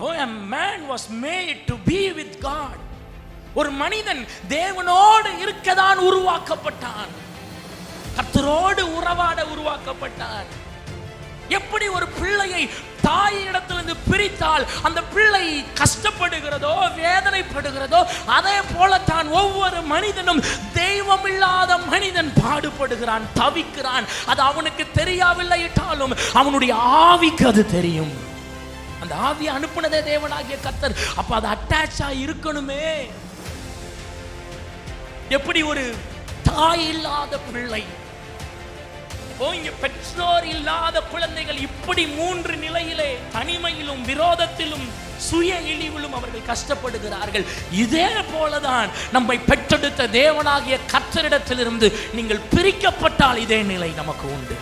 Oh, a man was made to be with God. ஒரு மனிதன் தேவனோடு இருக்கதான் உருவாக்கப்பட்டான். கர்த்தரோடு உறவாட உருவாக்கப்பட்டான். எப்படி ஒரு பிள்ளையை தாயிடத்திலிருந்து பிரித்தால் அந்த பிள்ளை கஷ்டப்படுகிறதோ வேதனைப்படுகிறதோ, அதே போலத்தான் ஒவ்வொரு மனிதனும் தெய்வம் இல்லாத மனிதன் பாடுபடுகிறான், தவிக்கிறான். அது அவனுக்கு தெரியாவில்லை என்றாலும் அவனுடைய ஆவிக்கு அது தெரியும். அந்த ஆவியை அனுப்புனதே தேவனாகிய கர்த்தர். அப்ப அது அட்டாச்சா இருக்கணுமே. எப்படி ஒரு தாய் இல்லாத பிள்ளை, இங்க பெற்றோர் இல்லாத குழந்தைகள் இப்படி 3 நிலையிலே தனிமையிலும் விரோதத்திலும் சுய இழிவிலும் அவர்கள் கஷ்டப்படுகிறார்கள். இதே போலதான் நம்மை பெற்றெடுத்த தேவனாகிய கர்த்தரிடத்திலிருந்து நீங்கள் பிரிக்கப்பட்டால் இதே நிலை நமக்கு உண்டு.